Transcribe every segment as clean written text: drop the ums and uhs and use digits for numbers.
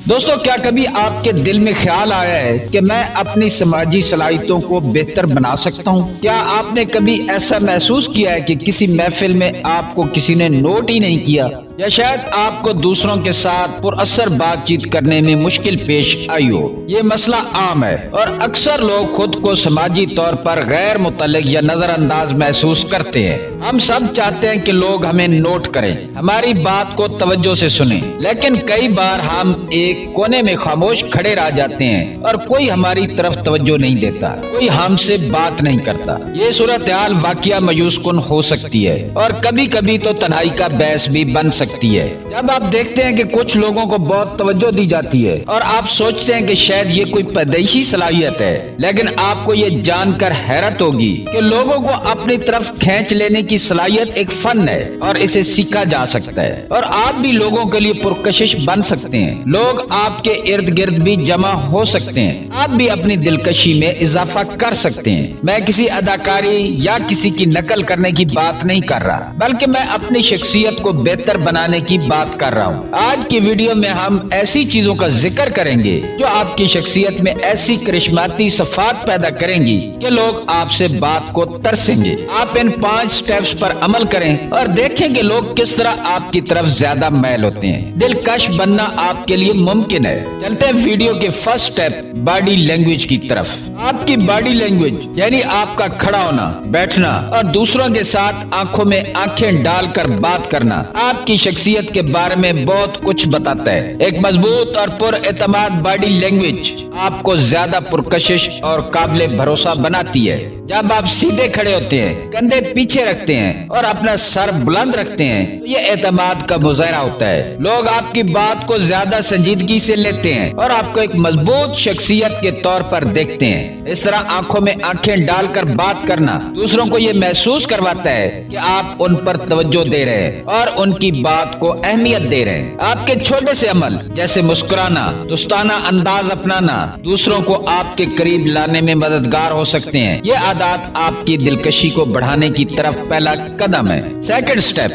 دوستو، کیا کبھی آپ کے دل میں خیال آیا ہے کہ میں اپنی سماجی صلاحیتوں کو بہتر بنا سکتا ہوں؟ کیا آپ نے کبھی ایسا محسوس کیا ہے کہ کسی محفل میں آپ کو کسی نے نوٹ ہی نہیں کیا، یا شاید آپ کو دوسروں کے ساتھ پر اثر بات چیت کرنے میں مشکل پیش آئی ہو؟ یہ مسئلہ عام ہے اور اکثر لوگ خود کو سماجی طور پر غیر متعلق یا نظر انداز محسوس کرتے ہیں۔ ہم سب چاہتے ہیں کہ لوگ ہمیں نوٹ کریں، ہماری بات کو توجہ سے سنیں، لیکن کئی بار ہم ایک کونے میں خاموش کھڑے رہ جاتے ہیں اور کوئی ہماری طرف توجہ نہیں دیتا، کوئی ہم سے بات نہیں کرتا۔ یہ صورتحال واقعہ مایوس کن ہو سکتی ہے اور کبھی کبھی تو تنہائی کا باعث بھی بن سکتی ہے۔ جب آپ دیکھتے ہیں کہ کچھ لوگوں کو بہت توجہ دی جاتی ہے اور آپ سوچتے ہیں کہ شاید یہ کوئی پیدائشی صلاحیت ہے، لیکن آپ کو یہ جان کر حیرت ہوگی کہ لوگوں کو اپنی طرف کھینچ لینے کی صلاحیت ایک فن ہے اور اسے سیکھا جا سکتا ہے، اور آپ بھی لوگوں کے لیے پرکشش بن سکتے ہیں۔ لوگ آپ کے ارد گرد بھی جمع ہو سکتے ہیں، آپ بھی اپنی دلکشی میں اضافہ کر سکتے ہیں۔ میں کسی اداکاری یا کسی کی نقل کرنے کی بات نہیں کر رہا، بلکہ میں اپنی شخصیت کو بہتر بنانے کی بات کر رہا ہوں۔ آج کی ویڈیو میں ہم ایسی چیزوں کا ذکر کریں گے جو آپ کی شخصیت میں ایسی کرشماتی صفات پیدا کریں گی کہ لوگ آپ سے بات کو ترسیں گے۔ آپ ان 5 سٹیپس پر عمل کریں اور دیکھیں کہ لوگ کس طرح آپ کی طرف زیادہ میل ہوتے ہیں۔ دلکش بننا آپ کے لیے ممکن ہے۔ چلتے ہیں ویڈیو کے فرسٹ سٹیپ، باڈی لینگویج کی طرف۔ آپ کی باڈی لینگویج یعنی آپ کا کھڑا ہونا، بیٹھنا اور دوسروں کے ساتھ آنکھوں میں آنکھیں ڈال کر بات کرنا آپ کی شخصیت کے بارے میں بہت کچھ بتاتا ہے۔ ایک مضبوط اور پر اعتماد باڈی لینگویج آپ کو زیادہ پرکشش اور قابل بھروسہ بناتی ہے۔ جب آپ سیدھے کھڑے ہوتے ہیں، کندھے پیچھے رکھتے ہیں اور اپنا سر بلند رکھتے ہیں تو یہ اعتماد کا مظاہرہ ہوتا ہے۔ لوگ آپ کی بات کو زیادہ سنجیدگی سے لیتے ہیں اور آپ کو ایک مضبوط شخصیت کے طور پر دیکھتے ہیں۔ اس طرح آنکھوں میں آنکھیں ڈال کر بات کرنا دوسروں کو یہ محسوس کرواتا ہے کہ آپ ان پر توجہ دے رہے ہیں اور ان کی بات کو اہمیت دے رہے ہیں۔ آپ کے چھوٹے سے عمل جیسے مسکرانا، دوستانہ انداز اپنانا دوسروں کو آپ کے قریب لانے میں مددگار ہو سکتے ہیں۔ یہ عادات آپ کی دلکشی کو بڑھانے کی طرف پہلا قدم ہے۔ Second step,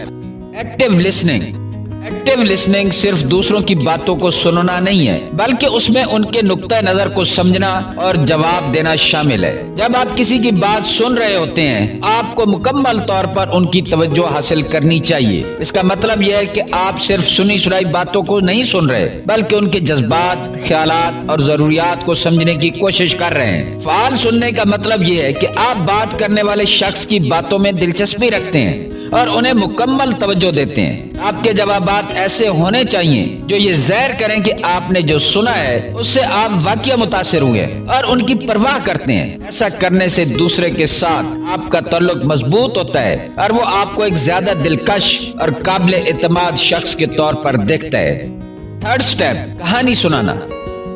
active listening. Active listening صرف دوسروں کی باتوں کو سننا نہیں ہے، بلکہ اس میں ان کے نقطہ نظر کو سمجھنا اور جواب دینا شامل ہے۔ جب آپ کسی کی بات سن رہے ہوتے ہیں، آپ کو مکمل طور پر ان کی توجہ حاصل کرنی چاہیے۔ اس کا مطلب یہ ہے کہ آپ صرف سنی سنائی باتوں کو نہیں سن رہے، بلکہ ان کے جذبات، خیالات اور ضروریات کو سمجھنے کی کوشش کر رہے ہیں۔ فعال سننے کا مطلب یہ ہے کہ آپ بات کرنے والے شخص کی باتوں میں دلچسپی رکھتے ہیں اور انہیں مکمل توجہ دیتے ہیں۔ آپ کے جوابات ایسے ہونے چاہیے جو یہ ظاہر کریں کہ آپ نے جو سنا ہے اس سے آپ واقعی متاثر ہوئے اور ان کی پرواہ کرتے ہیں۔ ایسا کرنے سے دوسرے کے ساتھ آپ کا تعلق مضبوط ہوتا ہے اور وہ آپ کو ایک زیادہ دلکش اور قابل اعتماد شخص کے طور پر دیکھتا ہے۔ تھرڈ سٹیپ، کہانی سنانا۔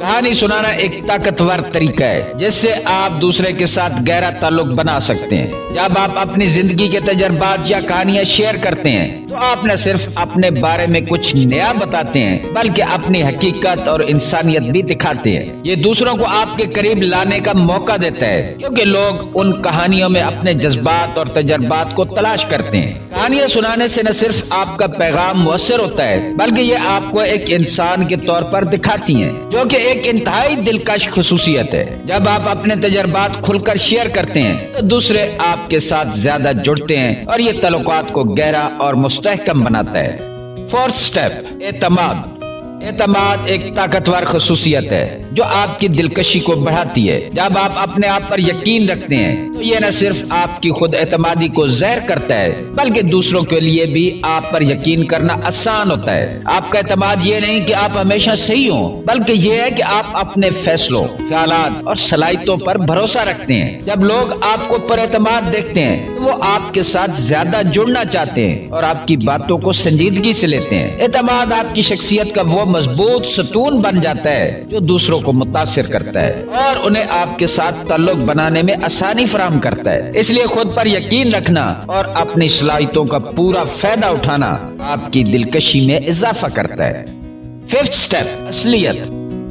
کہانی سنانا ایک طاقتور طریقہ ہے جس سے آپ دوسرے کے ساتھ گہرا تعلق بنا سکتے ہیں۔ جب آپ اپنی زندگی کے تجربات یا کہانیاں شیئر کرتے ہیں تو آپ نہ صرف اپنے بارے میں کچھ نیا بتاتے ہیں بلکہ اپنی حقیقت اور انسانیت بھی دکھاتے ہیں۔ یہ دوسروں کو آپ کے قریب لانے کا موقع دیتا ہے کیونکہ لوگ ان کہانیوں میں اپنے جذبات اور تجربات کو تلاش کرتے ہیں۔ کہانیاں سنانے سے نہ صرف آپ کا پیغام مؤثر ہوتا ہے بلکہ یہ آپ کو ایک انسان کے طور پر دکھاتی ہیں، جو کہ ایک انتہائی دلکش خصوصیت ہے۔ جب آپ اپنے تجربات کھل کر شیئر کرتے ہیں تو دوسرے آپ کے ساتھ زیادہ جڑتے ہیں اور یہ تعلقات کو گہرا اور مستحکم بناتا ہے۔ فورتھ سٹیپ، اعتماد۔ اعتماد ایک طاقتور خصوصیت ہے جو آپ کی دلکشی کو بڑھاتی ہے۔ جب آپ اپنے آپ پر یقین رکھتے ہیں تو یہ نہ صرف آپ کی خود اعتمادی کو ظاہر کرتا ہے بلکہ دوسروں کے لیے بھی آپ پر یقین کرنا آسان ہوتا ہے۔ آپ کا اعتماد یہ نہیں کہ آپ ہمیشہ صحیح ہوں بلکہ یہ ہے کہ آپ اپنے فیصلوں، خیالات اور صلاحیتوں پر بھروسہ رکھتے ہیں۔ جب لوگ آپ کو پر اعتماد دیکھتے ہیں تو وہ آپ کے ساتھ زیادہ جڑنا چاہتے ہیں اور آپ کی باتوں کو سنجیدگی سے لیتے ہیں۔ اعتماد آپ کی شخصیت کا وہ مضبوط ستون بن جاتا ہے جو دوسروں کو متاثر کرتا ہے اور انہیں آپ کے ساتھ تعلق بنانے میں آسانی فراہم کرتا ہے۔ اس لیے خود پر یقین رکھنا اور اپنی صلاحیتوں کا پورا فائدہ اٹھانا آپ کی دلکشی میں اضافہ کرتا ہے۔ Fifth step, اصلیت۔